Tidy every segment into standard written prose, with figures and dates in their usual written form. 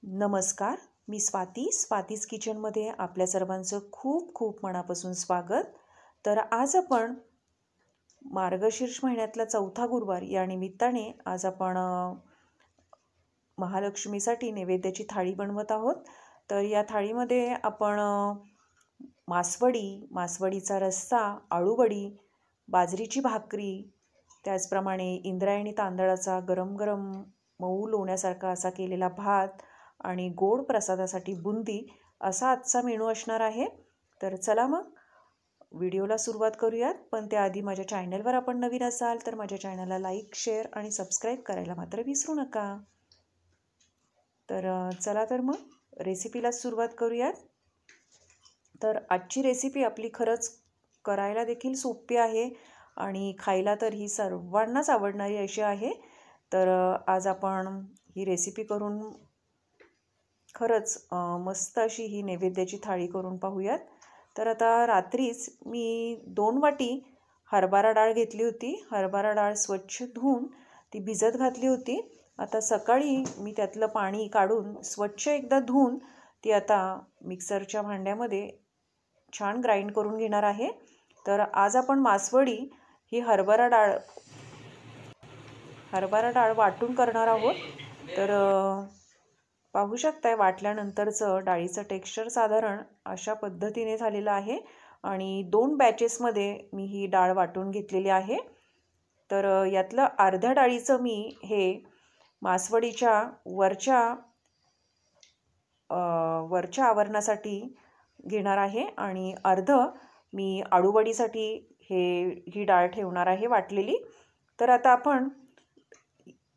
नमस्कार, मी स्वातीज किचनमध्ये आपल्या सर्वांचं खूप खूप मनापासून स्वागत। तर आज आपण मार्गशीर्ष महिन्यातला चौथा गुरुवार या निमित्ताने आज आपण महालक्ष्मीसाठी नैवेद्याची थाळी बनवत आहोत। तर या थाळीमध्ये आपण मासवडीचा रस्सा, आळूवडी, बाजरीची भाकरी, त्याचप्रमाणे इंद्रायणी तांदळाचा गरम गरम मऊ लोण्यासारखा असा केलेला भात आणि गोड प्रसादासाठी बुंदी असा आजचा मेनू असणार आहे। तर चला मग व्हिडिओला सुरुवात करूयात, पण त्याआधी माझ्या चॅनलवर आपण नवीन असाल तर माझ्या चॅनलला लाईक, शेअर आणि सबस्क्राईब करायला मात्र विसरू नका। तर चला तर मग रेसिपीला सुरुवात करूयात। तर आजची रेसिपी आपली खरंच करायला देखील सोपी आहे आणि खायला तर ही सर्वांनाच आवडणारी अशी आहे। तर आज आपण ही रेसिपी करून खरंच मस्त अशी ही नैवेद्याची थाळी करून पाहूयात। तर आता रात्रीच मी 2 वाटी हरभरा डाळ घेतली होती। हरभरा डाळ स्वच्छ धुवून ती भिजत घातली होती। आता सकाळी मी त्यातलं पाणी काढून स्वच्छ एकदा धुवून ती आता मिक्सरच्या भांड्यामध्ये छान ग्राइंड करून घेणार आहे। तर आज आपण मासवडी ही हरभरा डाळ वाटून करणार आहोत। तर पाहू शकताय वाटल्यानंतरचं डाळीचं टेक्स्चर साधारण अशा पद्धतीने झालेलं आहे आणि 2 बॅचेसमध्ये मी ही डाळ वाटून घेतलेली आहे। तर यातलं अर्ध्या डाळीचं मी हे मासवडीच्या वरच्या आवरणासाठी घेणार आहे आणि अर्ध मी आळूवडीसाठी ही डाळ ठेवणार आहे वाटलेली। तर आता आपण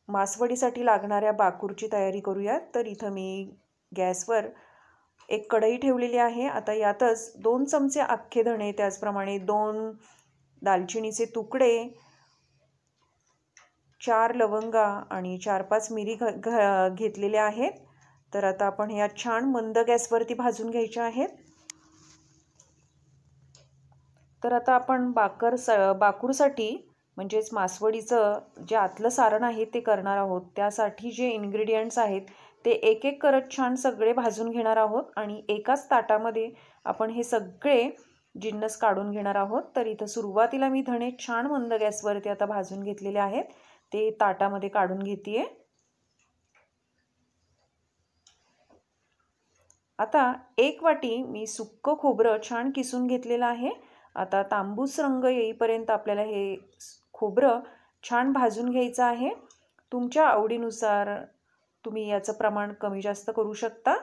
मासवडीसाठी लागणाऱ्या बाकूरची तयारी करूयात। तर इथं मी गॅसवर एक कढई ठेवलेली आहे। आता यातच 2 चमचे अख्खे धणे, त्याचप्रमाणे 2 दालचिनीचे तुकडे, 4 लवंगा आणि 4-5 मिरी घेतलेले आहेत। तर आता आपण ह्या छान मंद गॅसवरती भाजून घ्यायच्या आहेत। तर आता आपण बाकूरसाठी म्हणजेच मासवडीचं जे आतलं सारण आहे ते करणार आहोत। त्यासाठी जे इन्ग्रेडियंट्स आहेत ते एक एक करत छान सगळे भाजून घेणार आहोत आणि एकाच ताटामध्ये आपण हे सगळे जिन्नस काढून घेणार आहोत। तर इथं सुरुवातीला मी धणे छान मंद गॅसवरती आता भाजून घेतलेले आहेत, ते ताटामध्ये काढून घेतेय। आता 1 वाटी मी सुक्कं खोबरं छान किसून घेतलेलं आहे। आता तांबूस रंग येईपर्यंत आपल्याला हे खोबरं छान भाजून घ्यायचं आहे। तुमच्या आवडीनुसार तुम्ही याचं प्रमाण कमी जास्त करू शकता।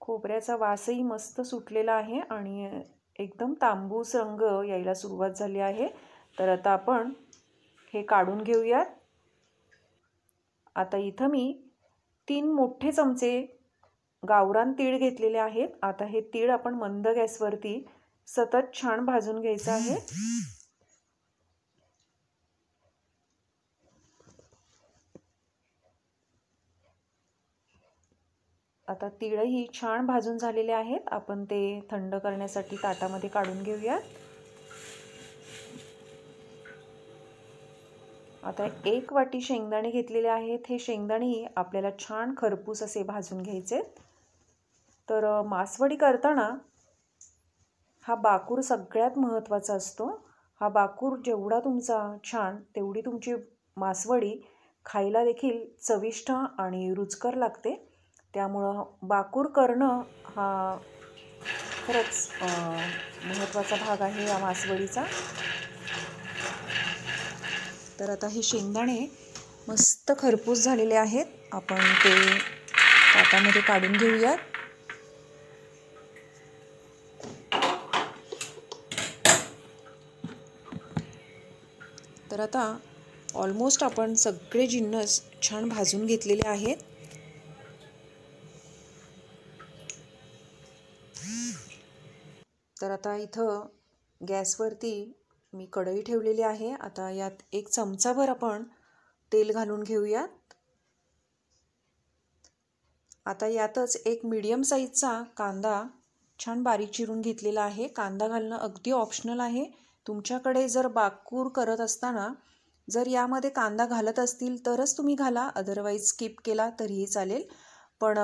खोबऱ्याचा वासही मस्त सुटलेला आहे आणि एकदम तांबूस रंग यायला सुरुवात झाली आहे। तर आता आपण हे काढून घेऊयात। आता इथं मी 3 मोठे चमचे गावरान तीळ घेतलेले आहेत। आता हे तीळ आपण मंद गॅसवरती सतत छान भाजून घ्यायचं आहे। आता तीळही छान भाजून झालेले आहेत। आपण ते थंड करण्यासाठी ताटामध्ये काढून घेऊयात। आता 1 वाटी शेंगदाणे घेतलेले आहेत। हे शेंगदाणे आपल्याला छान खरपूस असे भाजून घ्यायचे। तर मासवडी करताना हा बाकूर सगळ्यात महत्त्वाचा असतो। हा बाकूर जेवढा तुमचा छान तेवढी तुमची मासवडी खायला देखील चविष्ट आणि रुचकर लागते। त्यामुळं बाकूर करणं हा खरंच महत्त्वाचा भाग आहे या मासवडीचा। तर आता हे शेंगदाणे मस्त खरपूस झालेले आहेत, आपण ते ताटामध्ये काढून घेऊयात। तर आता ऑलमोस्ट आपण सगळे जिन्नस छान भाजून घेतलेले आहेत। तर आता इथं गॅसवरती मी कढई ठेवलेली आहे। आता यात 1 चमचाभर आपण तेल घालून घेऊयात। आता यातच एक मीडियम साईजचा कांदा छान बारीक चिरून घेतलेला आहे। कांदा घालणं अगदी ऑप्शनल आहे, तुमच्याकडे जर बाकूर करत असताना जर यामध्ये कांदा घालत असतील तरच तुम्ही घाला, अदरवाईज स्किप केला तरीही चालेल. पण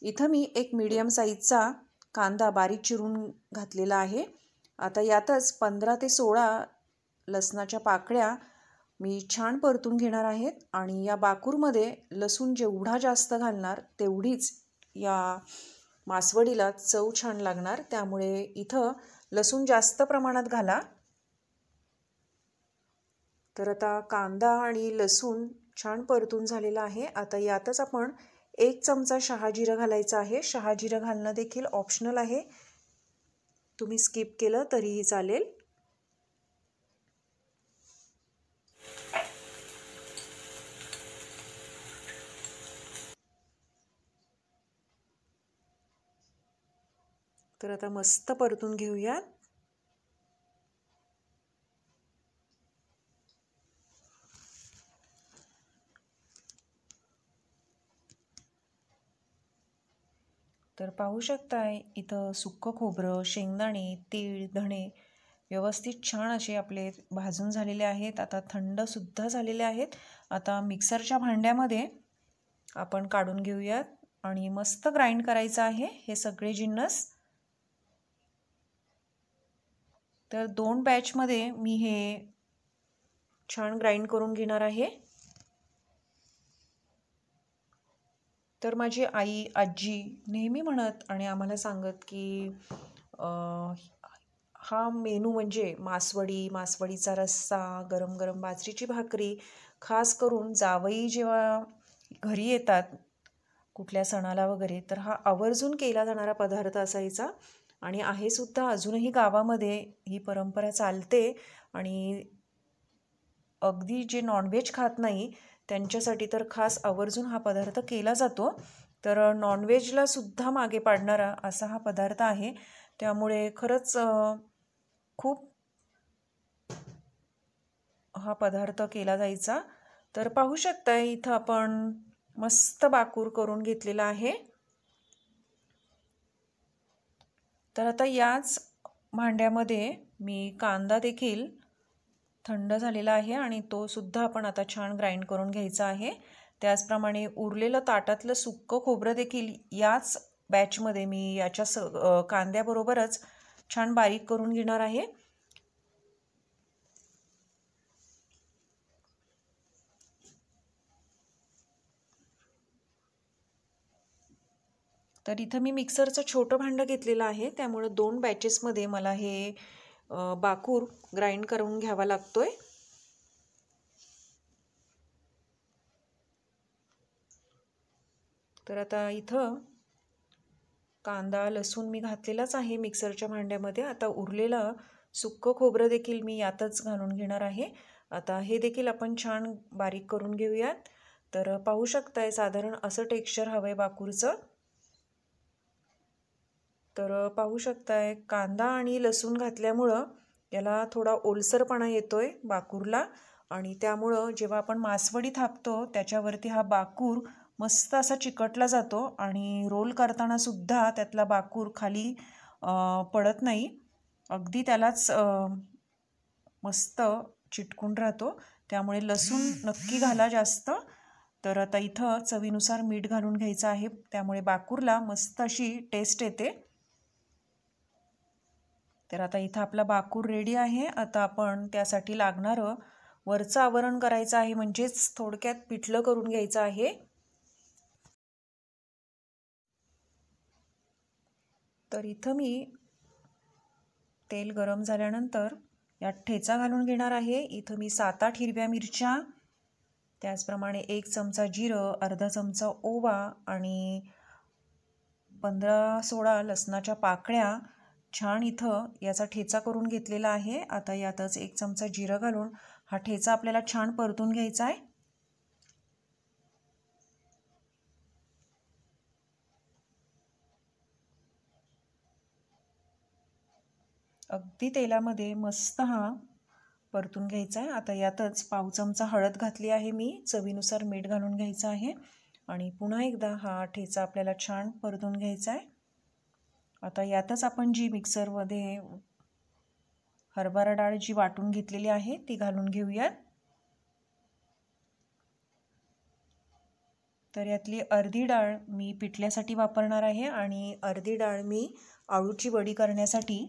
इथं मी एक मीडियम साईजचा कांदा बारीक चिरून घातलेला आहे. आता यातच 15 ते 16 लसणाच्या पाकळ्या मी छान परतून घेणार आहेत. आणि या बाकूरमध्ये लसूण जेवढा जास्त घालणार तेवढीच या मासवडीला चव छान लागणार. त्यामुळे इथं लसूण जास्त प्रमाणात घाला. तर आता कांदा आणि लसूण छान परतून झालेला आहे. आता यातच आपण 1 चमचा शहाजिरं घालायचं आहे. शहाजिरं घालणं देखील ऑप्शनल आहे, तुम्ही स्किप केलं तरीही चालेल. तर आता मस्त परतून घेऊयात. तर पाहू शकताय इथं सुक्कं खोबरं, शेंगदाणे, तीळ, धणे व्यवस्थित छान असे आपले भाजून झालेले आहेत. आता थंडसुद्धा झालेले आहेत. आता मिक्सरच्या भांड्यामध्ये आपण काढून घेऊयात आणि मस्त ग्राइंड करायचं आहे हे सगळे जिन्नस. तर 2 बॅचमध्ये मी हे छान ग्राइंड करून घेणार आहे. तर माझी आई आजी नेहमी म्हणत आणि आम्हाला सांगत की हा मेनू म्हणजे मासवडी, मासवडीचा रस्सा, गरम गरम बाजरीची भाकरी, खास करून जावई जेव्हा घरी येतात कुठल्या सणाला वगैरे तर हा आवर्जून केला जाणारा पदार्थ असायचा. आणि आहे सुद्धा अजूनही गावामध्ये ही परंपरा चालते. आणि अगदी जे नॉनव्हेज खात नाही त्यांच्यासाठी तर खास आवर्जून हा पदार्थ केला जातो. तर नॉनव्हेजला सुद्धा मागे पाडणारा असा हा पदार्थ आहे. त्यामुळे खरंच खूप हा पदार्थ केला जायचा. तर पाहू शकता इथं आपण मस्त बाकूर करून घेतलेला आहे. तर आता याच भांड्यामध्ये मी कांदा देखील थंड झालेला आहे आणि तो सुद्धा आपण आता छान ग्राइंड करून घ्यायचा आहे. त्याचप्रमाणे उरलेलं ताटातलं सुक्कं खोबरं देखील याच बॅचमध्ये मी याच्या कांद्याबरोबरच छान बारीक करून घेणार आहे. तर इथं मी मिक्सरचं छोटं भांडं घेतलेलं आहे. त्यामुळे 2 बॅचेसमध्ये मला हे बाकूर ग्राइंड करून घ्यावा लागतोय. तर आता इथं कांदा लसूण मी घातलेलाच आहे मिक्सरच्या भांड्यामध्ये. आता उरलेलं सुक्कं खोबरं देखील मी यातच घालून घेणार आहे. आता हे देखील आपण छान बारीक करून घेऊयात. तर पाहू शकताय साधारण असं टेक्स्चर हवं आहे बाकूरचं. तर पाहू शकताय कांदा आणि लसूण घातल्यामुळं याला थोडा ओलसरपणा येतोय बाकूरला. आणि त्यामुळं जेव्हा आपण मासवडी थापतो त्याच्यावरती हा बाकूर मस्त असा चिकटला जातो आणि रोल करताना सुद्धा त्यातला बाकूर खाली पडत नाही, अगदी त्यालाच मस्त चिटकून राहतो. त्यामुळे लसूण नक्की घाला जास्त. तर आता इथं चवीनुसार मीठ घालून घ्यायचं आहे. त्यामुळे बाकूरला मस्त अशी टेस्ट येते. तर आता इथं आपला बाकूर रेडी आहे. आता आपण त्यासाठी लागणारं वरचं आवरण करायचं आहे, म्हणजेच थोडक्यात पिठलं करून घ्यायचं आहे. तर इथं मी तेल गरम झाल्यानंतर यात ठेचा घालून घेणार आहे. इथं मी 7-8 हिरव्या मिरच्या, त्याचप्रमाणे 1 चमचा जिरं, अर्धा चमचा ओवा आणि 15-16 लसणाच्या पाकळ्या छान इथं याचा ठेचा करून घेतलेला आहे. आता यातच 1 चमचा जिरं घालून हा ठेचा आपल्याला छान परतून घ्यायचा आहे. अगदी तेलामध्ये मस्त हा परतून घ्यायचा आहे. आता यातच पाव चमचा हळद घातली आहे मी, चवीनुसार मीठ घालून घ्यायचं आहे आणि पुन्हा एकदा हा ठेचा आपल्याला छान परतून घ्यायचा आहे. आता यातच आपण जी मिक्सरमध्ये हरभरा डाळ जी वाटून घेतलेली आहे ती घालून घेऊयात. तर यातली अर्धी डाळ मी पिठल्यासाठी वापरणार आहे आणि अर्धी डाळ मी आळूची वडी करण्यासाठी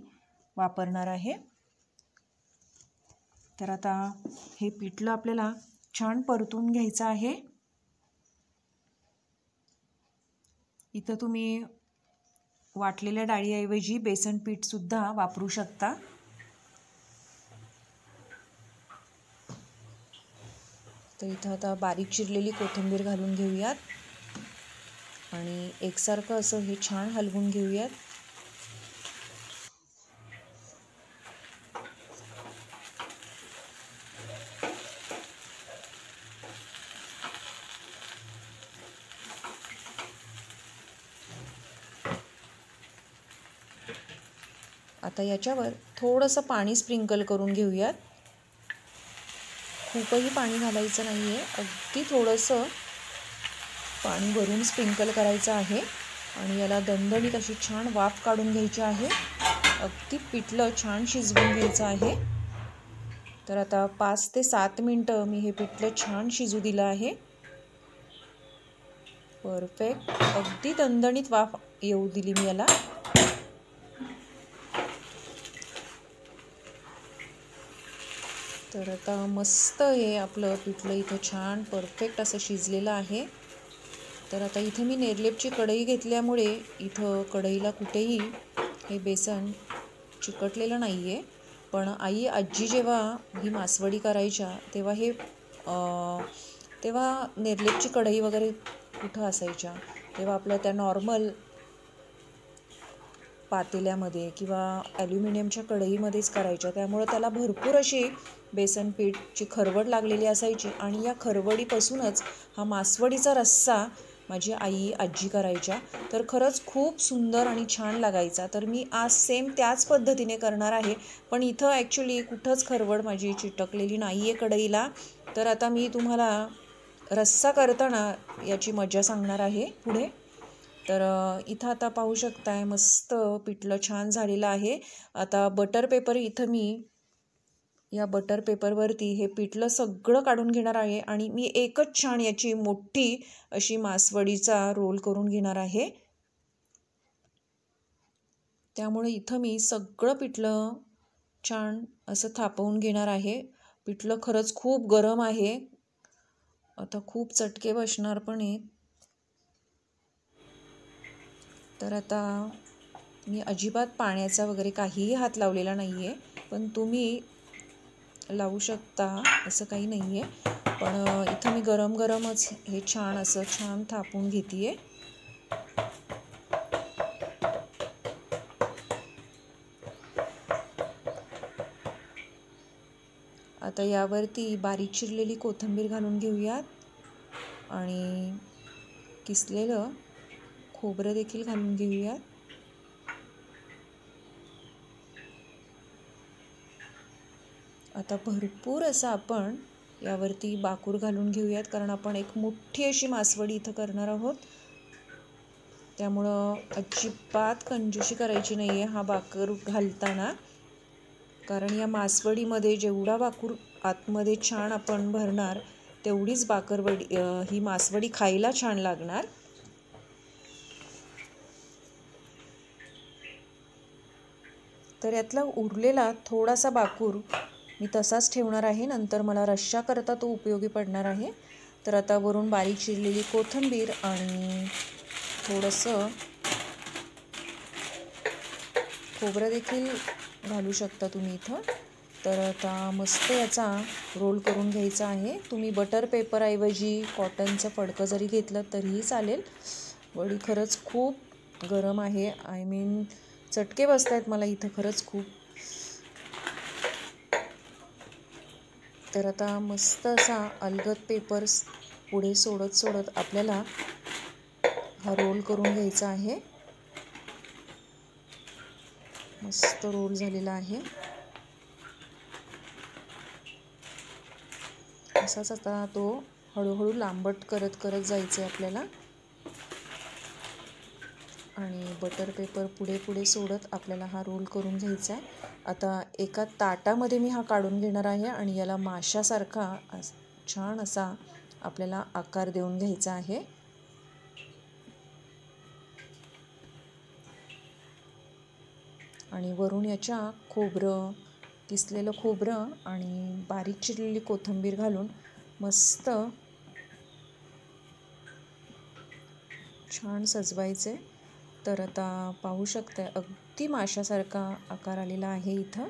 वापरणार आहे. तर आता हे पिठलं आपल्याला छान परतून घ्यायचं आहे. इथं तुम्ही वाटलेल्या डाळीऐवजी बेसन पीठ सुद्धा वापरू शकता. तर इथं आता बारीक चिरलेली कोथिंबीर घालून घेऊयात आणि एकसारखं असं हे छान हलवून घेऊयात. आता याच्यावर थोडंसं पाणी स्प्रिंकल करून घेऊयात. खूपही पाणी घालायचं नाही आहे, अगदी थोडंसं पाणी वरून स्प्रिंकल करायचं आहे आणि याला दणदणीत अशी छान वाफ काढून घ्यायची आहे. अगदी पिठलं छान शिजवून घ्यायचं आहे. तर आता 5 ते 7 मिनटं मी हे पिठलं छान शिजू दिलं आहे. परफेक्ट, अगदी दणदणीत वाफ येऊ दिली मी याला. तर आता मस्त हे आपलं पिठलं इथं छान परफेक्ट असं शिजलेलं आहे. तर आता इथे मी नेरलेपची कढई घेतल्यामुळे इथं कढईला कुठेही हे बेसन चिकटलेलं नाही आहे. पण आई आजी जेव्हा ही मासवडी करायच्या तेव्हा नेरलेपची कढई वगैरे कुठं असायच्या, तेव्हा आपल्या त्या नॉर्मल पातेल्यामध्ये किंवा ॲल्युमिनियमच्या कढईमध्येच करायच्या. त्यामुळं त्याला भरपूर अशी बेसन पीठची खरवड लागलेली असायची आणि या खरवडीपासूनच हा मासवडीचा रस्सा माझी आजी करायच्या. तर खरंच खूप सुंदर आणि छान लागायचा. तर मी आज सेम त्याच पद्धतीने करणार आहे. पण इथं ॲक्च्युली कुठंच खरवड माझी चिटकलेली नाही आहे कढईला. तर आता मी तुम्हाला रस्सा करताना याची मजा सांगणार आहे पुढे. तर इथं आता पाहू शकताय मस्त पिठलं छान झालेलं आहे. आता बटर पेपर इथं मी या बटर पेपरवरती हे पिठलं सगळं काढून घेणार आहे आणि मी एकच छान याची मोठी अशी मासवडीचा रोल करून घेणार आहे. त्यामुळे इथं मी सगळं पिठलं छान असं थापवून घेणार आहे. पिठलं खरंच खूप गरम आहे, आता खूप चटके बसणार पण आहेत. तर आता मी अजिबात पाण्याचा वगैरे काहीही हात लावलेला नाही आहे, पण तुम्ही लावू शकता असं काही नाही आहे. पण इथं मी गरम गरमच हे छान थापून घेते आहे. आता यावरती बारीक चिरलेली कोथिंबीर घालून घेऊयात आणि किसलेलं खोबरं देखील घालून घेऊयात. आता भरपूर असं आपण यावरती बाकूर घालून घेऊयात, कारण आपण एक मोठी अशी मासवडी इथं करणार आहोत. त्यामुळं अजिबात कंजूसी करायची नाही आहे हा बाकूर घालताना, कारण या मासवडीमध्ये जेवढा बाकूर आतमध्ये छान आपण भरणार तेवढीच ही मासवडी खायला छान लागणार. तर यातला उरलेला थोडासा बाकूर मी तसाच ठेवणार आहे, नंतर मला रश्शा करता तो उपयोगी पडणार आहे. तर आता वरून बारीक चिरलेली कोथिंबीर आणि थोडंसं खोबरं देखील घालू शकता तुम्ही इथं. तर आता मस्त याचा रोल करून घ्यायचा आहे. तुम्ही बटर पेपरऐवजी कॉटनचं फडकं जरी घेतलं तरीही चालेल. वडी खरंच खूप गरम आहे, चटके बसत आहेत मला इथं खरंच खूप. तर आता मस्त असा अलगद पेपर पुढे सोडत आपल्याला हा रोल करून घ्यायचा आहे. मस्त रोल झालेला आहे. असाच आता तो हळूहळू लांबट करत जायचं आहे आपल्याला. आणि बटर पेपर पुढे पुढे सोडत आपल्याला हा रोल करून घ्यायचा आहे. आता एका ताटामध्ये मी हा काढून घेणार आहे आणि याला माशासारखा छान असा आपल्याला आकार देऊन घ्यायचा आहे. आणि वरून याच्या खोबरं, किसलेलं खोबरं आणि बारीक चिरलेली कोथिंबीर घालून मस्त छान सजवायचे. तर आता पाहू शकताय अगदी माशासारखा आकार आलेला आहे इथं.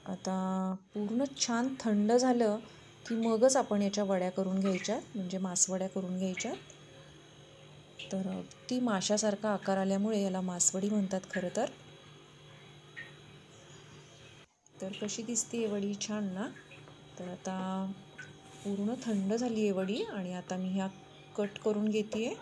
आता पूर्ण छान थंड झालं की मगच आपण याच्या वड्या करून घ्यायच्या, म्हणजे मासवड्या करून घ्यायच्या. तर अगदी माशासारखा आकार आल्यामुळे याला मासवडी म्हणतात खरं तर. तर कशी दिसते वडी, छान ना. तर आता पूर्ण थंड झाली आहे वडी आणि आता मी ह्या कट करून घेते.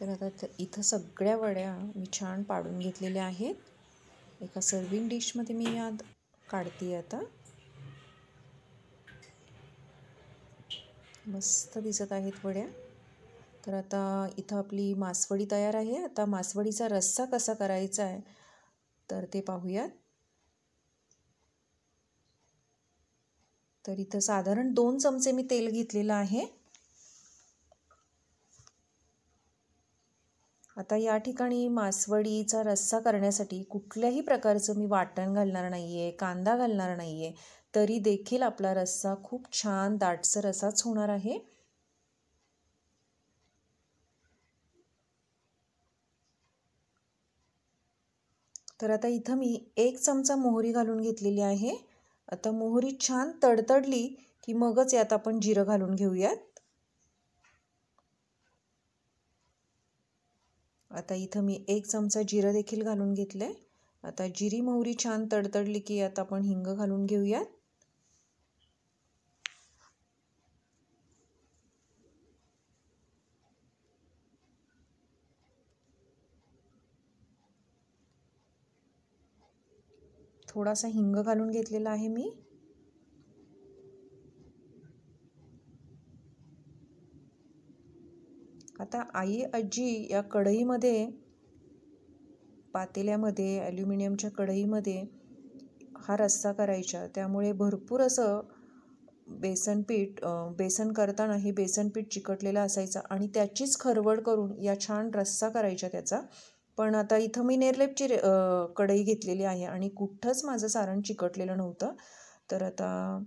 तर आता इथं सगळ्या वड्या मी छान पाडून घेतलेल्या आहेत. एका सर्विंग डिशमध्ये मी यात काढते. आता मस्त दिसत आहेत वड्या. तर आता इथं आपली मासवडी तयार आहे. आता मासवडीचा रस्सा कसा करायचा आहे तर ते पाहूयात. तर इथं साधारण 2 चमचे मी तेल घेतलेलं आहे. आता या ठिकाणी मासवडीचा रस्सा करण्यासाठी कुठल्याही प्रकारचं मी वाटण घालणार नाही आहे, कांदा घालणार नाही आहे. तरी देखील आपला रस्सा खूप छान दाटसर असाच होणार आहे. तर आता इथं मी 1 चमचा मोहरी घालून घेतलेली आहे. आता मोहरी छान तडतडली की मगच यात आपण जिरं घालून घेऊयात. आता इथं मी 1 चमचा जिरं देखील घालून घेतलंय. आता जिरी मोहरी छान तडतडली की यात आपण हिंग घालून घेऊयात. थोडासा हिंग घालून घेतलेला आहे मी. आता आई आजी या कढईमध्ये, पातेल्यामध्ये, ॲल्युमिनियमच्या कढईमध्ये हा रस्सा करायचा. त्यामुळे भरपूर असं बेसन करताना हे बेसनपीठ चिकटलेलं असायचं आणि त्याचीच खरवड करून या छान रस्सा करायच्या त्याचा. पण आता इथं मी निर्लेपची कढई घेतलेली आहे आणि कुठंच माझं सारण चिकटलेलं नव्हतं. तर आता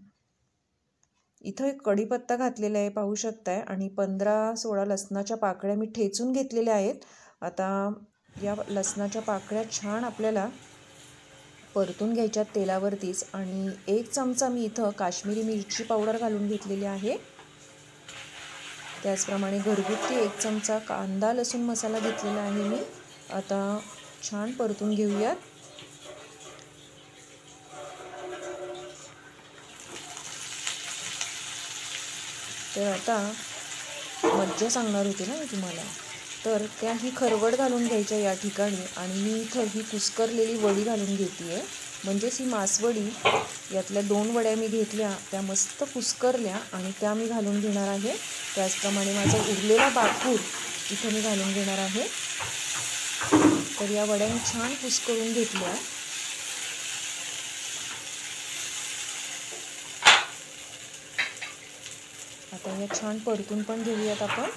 इथं एक कढीपत्ता घातलेला आहे पाहू शकताय आणि 15-16 लसणाच्या पाकळ्या मी ठेचून घेतलेल्या आहेत. आता या लसणाच्या पाकळ्या छान आपल्याला परतून घ्यायच्यात तेलावरतीच. आणि 1 चमचा मी इथं काश्मीरी मिरची पावडर घालून घेतलेली आहे. त्याचप्रमाणे घरगुती 1 चमचा कांदा लसूण मसाला घेतलेला आहे मी. आता छान परतून घेऊयात. तर आता मज्जा सांगणार होते ना मी तुम्हाला, तर त्या ही खरवड घालून घ्यायच्या या ठिकाणी. आणि मी इथं ही कुस्करलेली वडी घालून घेते आहे. म्हणजेच ही मासवडी, यातल्या 2 वड्या मी घेतल्या, त्या मस्त कुस्करल्या आणि त्या मी घालून घेणार आहे. त्याचप्रमाणे माझा उरलेला बाकूर इथं मी घालून घेणार आहे. तर या वड्या मी छान कुस्करून घेतल्या. आता या छान परतून पण घेऊयात आपण.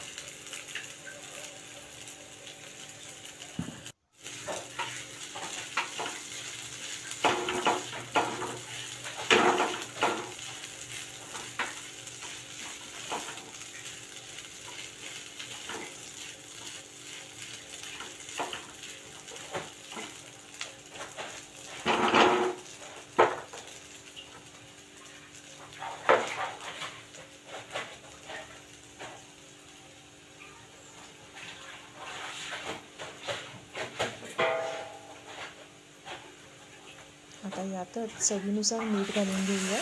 यातच चवीनुसार मीठ घालून घेऊया.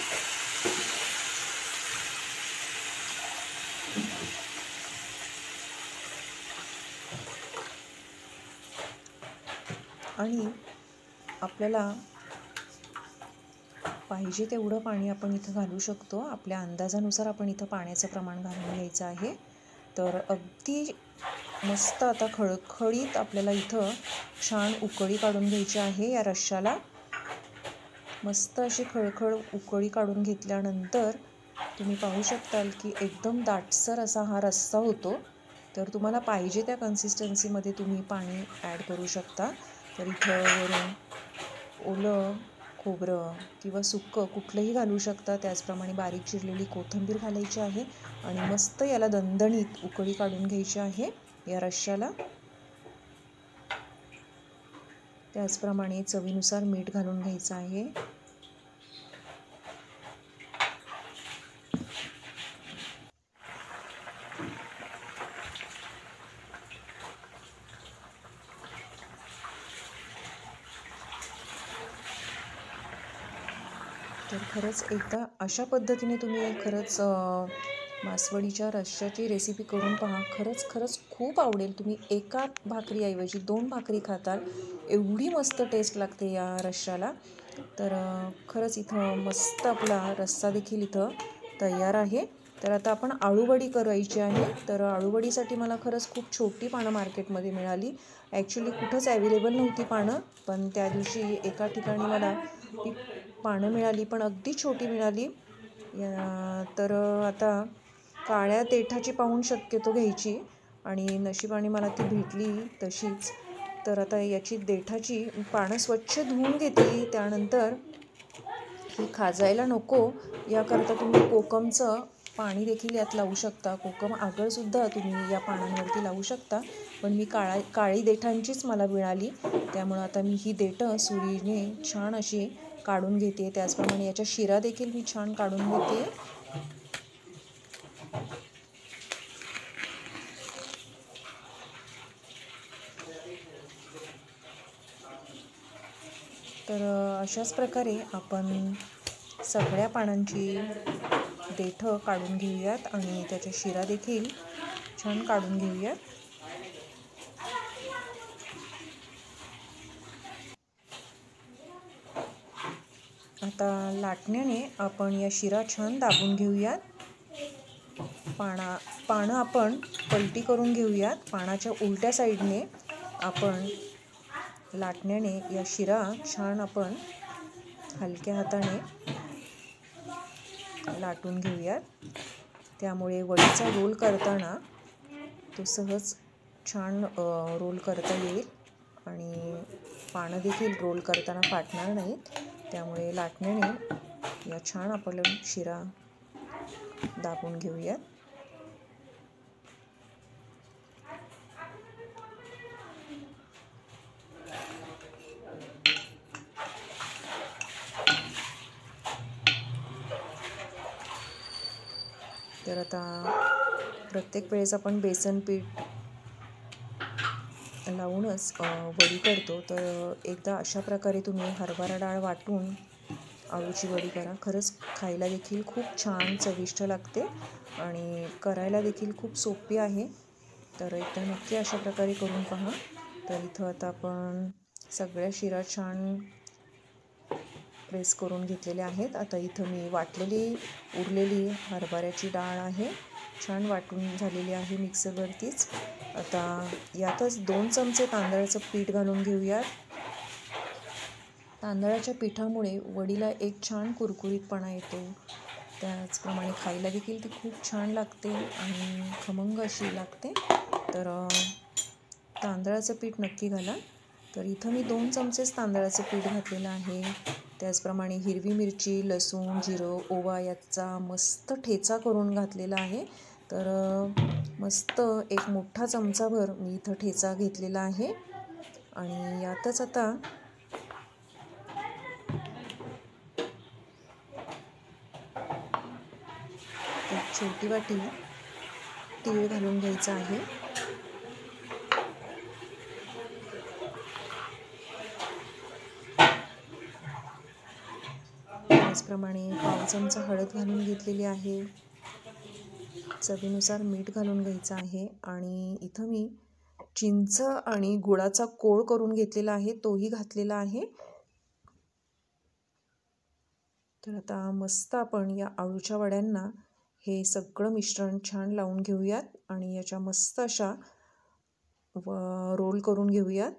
आणि आपल्याला पाहिजे तेवढं पाणी आपण इथं घालू शकतो. आपल्या अंदाजानुसार आपण इथं पाण्याचं प्रमाण घालून घ्यायचं आहे. तर अगदी मस्त आता खळखळीत आपल्याला इथं छान उकळी काढून घ्यायची आहे या रश्श्याला. मस्त अशी खळखळ उकळी काढून घेतल्यानंतर तुम्ही पाहू शकताल की एकदम दाटसर असा हा रस्सा होतो. तर तुम्हाला पाहिजे त्या कन्सिस्टन्सीमध्ये तुम्ही पाणी ॲड करू शकता. तर इथं वरून ओलं खोबरं किंवा सुक्कं कुठलंही घालू शकता. त्याचप्रमाणे बारीक चिरलेली कोथिंबीर घालायची आहे आणि मस्त याला दणदणीत उकळी काढून घ्यायची आहे या रश्श्याला. त्याचप्रमाणे चवीनुसार मीठ घालून घ्यायचं आहे. तर खरंच एकदा अशा पद्धतीने तुम्ही खरंच मासवडीच्या रश्श्याची रेसिपी करून पहा. खरंच खूप आवडेल. तुम्ही एका भाकरीऐवजी 2 भाकरी खाताल, एवढी मस्त टेस्ट लागते या रश्श्याला. तर खरंच इथं मस्त आपला रस्सा देखील इथं तयार आहे. तर आता आपण आळूवडी करायची आहे. तर आळूवडीसाठी मला खरंच खूप छोटी पानं मार्केटमध्ये मिळाली. ॲक्च्युली कुठंच ॲवेलेबल नव्हती पानं, पण त्या दिवशी एका ठिकाणी मला ती पानं मिळाली, पण अगदी छोटी मिळाली. तर आता काळ्या देठाची पाहून शक्यतो घ्यायची आणि नशिबाने मला ती भेटली तशीच. तर आता याची देठाची पानं स्वच्छ धुवून घेतली. त्यानंतर ही खाजायला नको याकरता तुम्ही कोकमचं पाणी देखील यात लावू शकता. कोकम आगळसुद्धा तुम्ही या पानांवरती लावू शकता, पण मी काळी देठांचीच मला मिळाली. त्यामुळं आता मी ही देठं सुरीने छान अशी काढून घेते. त्याचप्रमाणे याच्या शिरा देखील मी छान काढून घेते. तर अशाच प्रकारे आपण सगळ्या पानांची देठं काढून घेऊयात आणि त्याच्या शिरा देखील छान काढून घेऊयात. आता लाटण्याने आपण या शिरा छान दाबून घेऊयात. पानं आपण पलटी करून घेऊयात. पानाच्या उलट्या साईडने आपण लाटण्याने या शिरा छान आपण हलक्या हाताने लाटून घेऊयात. त्यामुळे वडीचा रोल करताना तो सहज छान रोल करता येईल आणि पानं देखील रोल करताना फाटणार नाहीत. त्यामुळे लाटण्याने या छान आपण शिरा दाबून घेऊयात. तर आता प्रत्येक वेळेस आपण बेसन पीठ लावूनच वडी करतो. तर एकदा अशा प्रकारे तुम्ही हरभरा डाळ वाटून आळूची वडी करा. खरंच खायला देखील खूप छान चविष्ट लागते आणि करायला देखील खूप सोपी आहे. तर एकदा नक्की अशा प्रकारे करून पहा. तर इथं आता आपण सगळ्या शिरा छान प्रेस करून घेतलेल्या आहेत. आता इथं मी वाटलेली उरलेली हरभऱ्याची डाळ आहे, छान वाटून झालेली आहे मिक्सरवरतीच. आता यातच 2 चमचे तांदळाचं पीठ घालून घेऊयात. तांदळाच्या पिठामुळे वडीला एक छान कुरकुरीतपणा येतो. त्याचप्रमाणे खायला देखील ती खूप छान लागते आणि खमंग अशी लागते. तर तांदळाचं पीठ नक्की घाला. तर इथं मी 2 चमचेच तांदळाचं पीठ घातलेलं आहे. त्याचप्रमाणे हिरवी मिरची, लसूण, जिरं, ओवा याचा मस्त ठेचा करून घातलेला आहे. तर मस्त एक मोठा चमचाभर मी इथं ठेचा घेतलेला आहे आणि यातच आता एक छोटी वाटी तीळ घालून घ्यायचं आहे. त्याचप्रमाणे पाव चमचा हळद घालून घेतलेली आहे, चवीनुसार मीठ घालून घ्यायचं आहे आणि इथं मी चिंच आणि गुळाचा कोळ करून घेतलेला आहे, तोही घातलेला आहे. तर आता मस्त आपण या आळूच्या वड्यांना हे सगळं मिश्रण छान लावून घेऊयात आणि याच्या मस्त अशा रोल करून घेऊयात.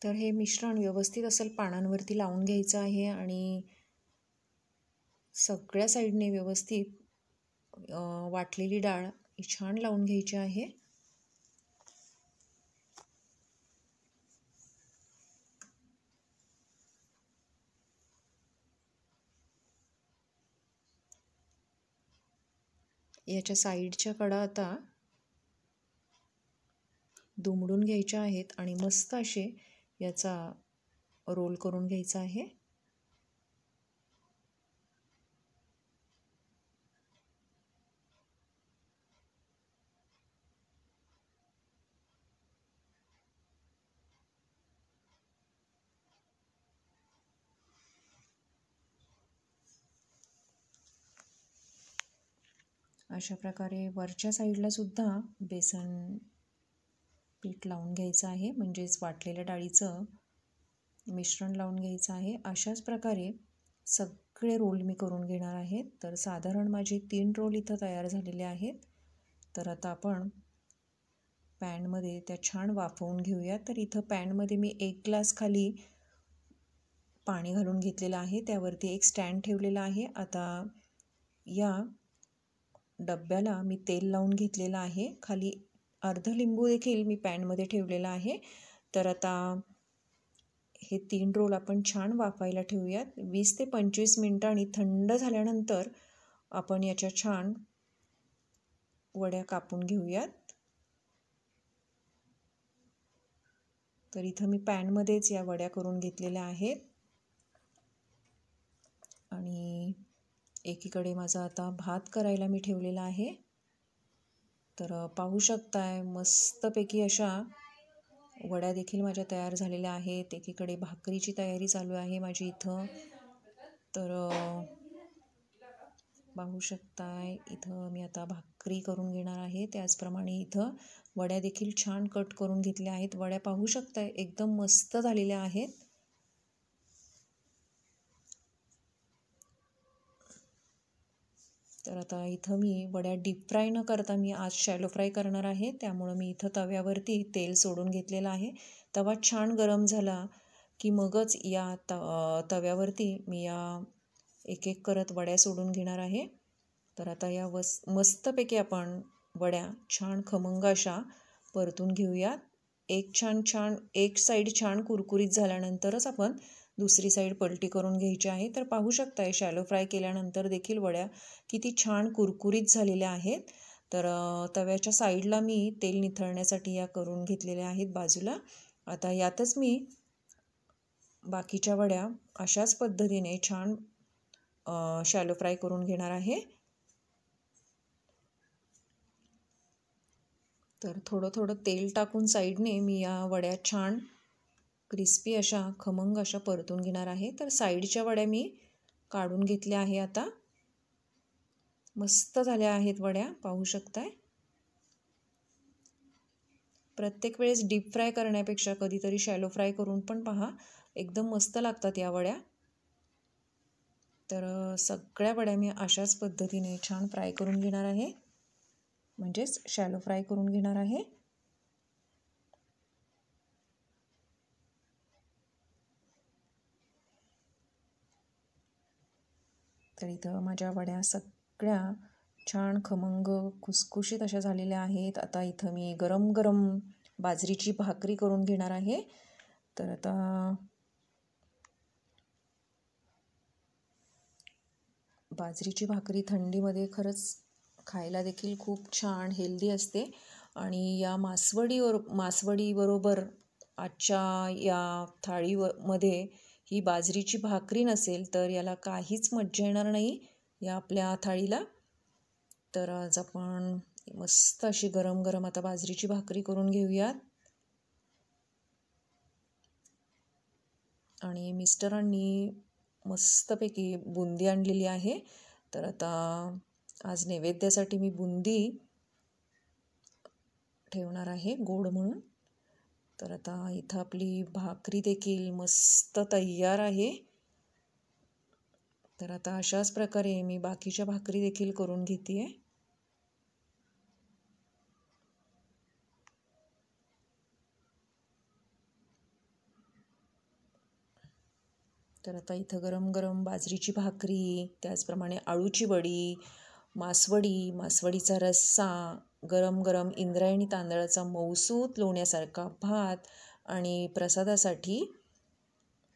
तर हे मिश्रण व्यवस्थित असं पानांवरती लावून घ्यायचं आहे आणि सगळ्या साईडने व्यवस्थित वाटलेली डाळ ही छान लावून घ्यायची आहे. याच्या साईडच्या कडा आता दुमडून घ्यायच्या आहेत आणि मस्त असे याचा रोल करून घ्यायचा आहे. अशा प्रकारे वरच्या साईडला सुद्धा बेसन पीठ लावून घ्यायचं आहे, म्हणजेच वाटलेल्या डाळीचं मिश्रण लावून घ्यायचं आहे. अशाच प्रकारे सगळे रोल मी करून घेणार आहे. तर साधारण माझे 3 रोल इथं तयार झालेले आहेत. तर आता आपण पॅनमध्ये त्या छान वाफवून घेऊया. तर इथं पॅनमध्ये मी 1 ग्लास खाली पाणी घालून घेतलेलं आहे, त्यावरती एक स्टँड ठेवलेला आहे. आता या डब्याला मी तेल लावून घेतलेलं आहे, खाली अर्ध लिंबू देखील मी पॅनमध्ये ठेवलेला आहे. तर आता हे 3 रोल आपण छान वाफायला ठेवूयात 20 ते 25 मिनटं आणि थंड झाल्यानंतर आपण याच्या छान वड्या कापून घेऊयात. तर इथं मी पॅनमध्येच या वड्या करून घेतलेल्या आहेत आणि एकीकडे माझा आता भात करायला मी ठेवलेला आहे. तर पाहू शकताय मस्तपैकी अशा वड्या देखील माझ्या तयार झालेल्या आहेत. एकीकडे भाकरीची तयारी चालू आहे माझी इथं. तर पाहू शकताय इथं मी आता भाकरी करून घेणार आहे. त्याचप्रमाणे इथं वड्या देखील छान कट करून घेतल्या आहेत. वड्या पाहू शकताय एकदम मस्त झालेल्या आहेत. तर आता इथं मी वड्या डीप फ्राय न करता मी आज शॅलो फ्राय करणार आहे, त्यामुळं मी इथं तव्यावरती तेल सोडून घेतलेलं आहे. तवा छान गरम झाला की मगच या तव्यावरती मी या एक एक करत वड्या सोडून घेणार आहे. तर आता या मस्तपैकी आपण वड्या छान खमंग अशा परतून घेऊयात. एक साईड छान कुरकुरीत झाल्यानंतरच आपण दुसरी साईड पलटी करून घ्यायची आहे. तर पाहू शकताय शॅलो फ्राय केल्यानंतर देखील वड्या किती छान कुरकुरीत झालेल्या आहेत. तर तव्याच्या साईडला मी तेल निथळण्यासाठी या करून घेतलेल्या आहेत बाजूला. आता यातच मी बाकीच्या वड्या अशाच पद्धतीने छान शॅलो फ्राय करून घेणार आहे. तर थोडं थोडं तेल टाकून साईडने मी या वड्या छान क्रिस्पी अशा खमंग अशा परतून घेणार आहे. तर साईडच्या वड्या मी काढून घेतल्या आहे. आता मस्त झाल्या आहेत वड्या पाहू शकताय. प्रत्येक वेळेस डीप फ्राय करण्यापेक्षा कधीतरी शॅलो फ्राय करून पण पहा, एकदम मस्त लागतात या वड्या. तर सगळ्या वड्या मी अशाच पद्धतीने छान फ्राय करून घेणार आहे, म्हणजेच शॅलो फ्राय करून घेणार आहे. तर इथं माझ्या वड्या सगळ्या छान खमंग खुसखुशीत अशा झालेल्या आहेत. आता इथं मी गरम गरम बाजरीची भाकरी करून घेणार आहे. तर आता बाजरीची भाकरी थंडीमध्ये खरंच खायला देखील खूप छान हेल्दी असते. आणि या मासवडीबरोबर आजच्या या मध्ये ही बाजरीची भाकरी नसेल तर याला काहीच मज्जा येणार नाही या आपल्या थाळीला. तर आज आपण मस्त अशी गरम गरम आता बाजरीची भाकरी करून घेऊयात. आणि मिस्टरांनी मस्तपैकी बुंदी आणलेली आहे. तर आता आज नैवेद्यासाठी मी बुंदी ठेवणार आहे गोड म्हणून. तर आता इथं आपली भाकरी देखील मस्त तयार आहे. तर आता अशाच प्रकारे मी बाकीच्या भाकरी देखील करून घेते. तर आता इथं गरम गरम बाजरीची भाकरी, त्याचप्रमाणे आळूची वडी, मासवडीचा रस्सा, गरम गरम इंद्रायणी तांदळाचा मऊसूत लोण्यासारखा भात आणि प्रसादासाठी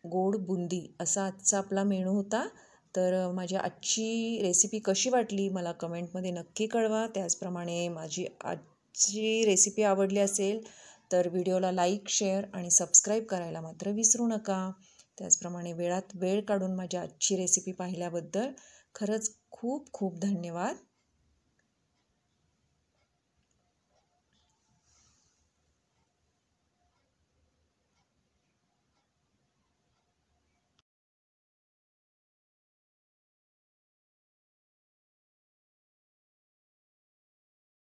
गोड बुंदी असा आजचा आपला मेनू होता. तर माझी आजची रेसिपी कशी वाटली मला कमेंटमध्ये नक्की कळवा. त्याचप्रमाणे माझी आजची रेसिपी आवडली असेल तर व्हिडिओला लाईक, शेअर आणि सबस्क्राईब करायला मात्र विसरू नका. त्याचप्रमाणे वेळात वेळ काढून माझी आजची रेसिपी पाहिल्याबद्दल खरंच खूप खूप धन्यवाद.